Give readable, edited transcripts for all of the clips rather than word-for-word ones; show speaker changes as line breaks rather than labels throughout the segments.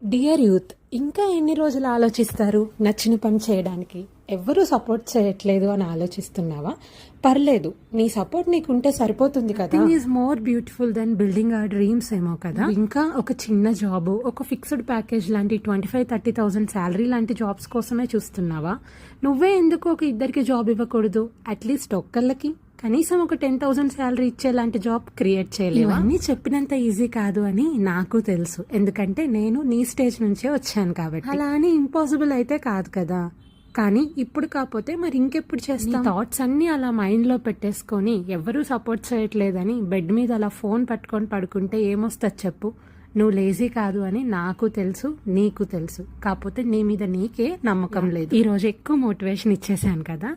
Dear youth, ఇంకా ఎన్ని రోజులు ఆలోచిస్తారు నచ్చిన పని చేయడానికి? ఎవ్వరూ సపోర్ట్ చేయట్లేదు అని ఆలోచిస్తున్నావా? పర్లేదు, నీ సపోర్ట్ నీకుంటే సరిపోతుంది కదా.
Thing is more beautiful than building our dreams ఏమో కదా.
ఇంకా ఒక చిన్న జాబ్, ఒక ఫిక్స్డ్ ప్యాకేజ్ లాంటి 25,000-30,000 శాలరీ లాంటి జాబ్స్ కోసమే చూస్తున్నావా? నువ్వే ఎందుకు ఒక ఇద్దరికి జాబ్ ఇవ్వకూడదు? అట్లీస్ట్ ఒక్కళ్ళకి కనీసం ఒక 10,000 శాలరీ ఇచ్చేలాంటి జాబ్ క్రియేట్ చేయలేవా?
అన్నీ చెప్పినంత ఈజీ కాదు అని నాకు తెలుసు, ఎందుకంటే నేను నీ స్టేజ్ నుంచే వచ్చాను కాబట్టి.
అలా అని ఇంపాసిబుల్ అయితే కాదు కదా. కానీ ఇప్పుడు కాకపోతే మరి ఇంకెప్పుడు చేస్తాం?
థాట్స్ అన్ని అలా మైండ్ లో పెట్టేసుకొని ఎవరూ సపోర్ట్ చేయట్లేదని బెడ్ మీద అలా ఫోన్ పట్టుకొని పడుకుంటే ఏమొస్తుంది చెప్పు? నువ్వు లేజీ కాదు అని నాకు తెలుసు, నీకు తెలుసు. కాకపోతే నీ మీద నీకే నమ్మకం లేదు. ఈ రోజు ఎక్కువ మోటివేషన్ ఇచ్చేసాను కదా,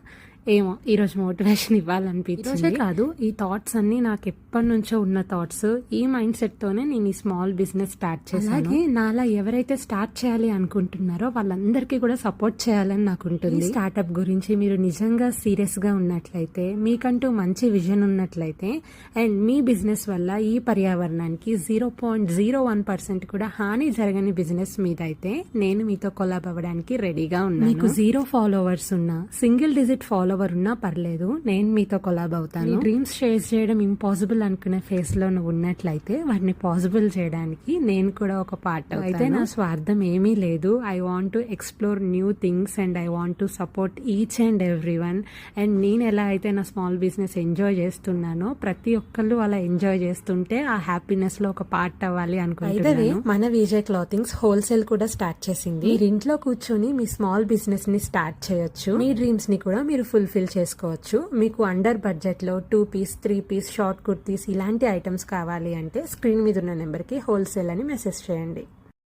ఏమో ఈ రోజు మోటివేషన్ ఇవ్వాలనిపించింది. కాదు, ఈ థాట్స్ అన్ని నాకు ఎప్పటి నుంచో ఉన్న థాట్స్. ఈ మైండ్ సెట్ తోనే నేను ఈ స్మాల్ బిజినెస్ స్టార్ట్ చేశాను. అలాగే నాలా ఎవరైతే స్టార్ట్ చేయాలి అనుకుంటున్నారో వాళ్ళందరికీ కూడా సపోర్ట్ చేయాలని నాకు ఉంటుంది. స్టార్ట్అప్ గురించి మీరు నిజంగా సీరియస్ గా ఉన్నట్లయితే, మీకంటూ మంచి విజన్ ఉన్నట్లయితే, అండ్ మీ బిజినెస్ వల్ల ఈ పర్యావరణానికి 0.01% కూడా హాని జరగని బిజినెస్ మీద అయితే నేను మీతో కొలాబ్ అవ్వడానికి రెడీగా ఉన్నాను. మీకు 0 ఫాలోవర్స్ ఉన్నా, సింగిల్ డిజిట్ ఫాలోవర్ ఉన్నా పర్లేదు, నేను మీతో కొలాబ్ అవుతాను. డ్రీమ్స్ షేర్ చేయడం ఇంపాసిబుల్ అనుకునే ఫేస్ లో నువ్వు ఉన్నట్లయితే వాటిని పాసిబుల్ చేయడానికి నేను కూడా ఒక పార్ట్ అవుతాను. అయితే నా స్వార్థం ఏమీ లేదు. I want to explore new things and I want to support each and every one. And నేను ఎలా అయితే నా స్మాల్ బిజినెస్ ఎంజాయ్ చేస్తున్నానో, ప్రతి ఒక్కళ్ళు అలా ఎంజాయ్ చేస్తుంటే ఆ హ్యాపీనెస్ లో ఒక పార్ట్ అవ్వాలి అనుకుంటున్నాను.
మన విజయ్ క్లాతింగ్స్ హోల్సేల్ కూడా స్టార్ట్ చేసింది.
మీరు ఇంట్లో కూర్చొని మీ స్మాల్ బిజినెస్ ని స్టార్ట్ చేయొచ్చు.
మీ డ్రీమ్స్ ని కూడా మీరు ఫుల్ఫిల్ చేసుకోవచ్చు. మీకు అండర్ బడ్జెట్ లో 2 పీస్ 3 పీస్ షార్ట్ కుర్తీస్ ఇలాంటి ఐటమ్స్ కావాలి అంటే స్క్రీన్ మీద ఉన్న నెంబర్ కి హోల్సేల్ అని మెసేజ్ చేయండి.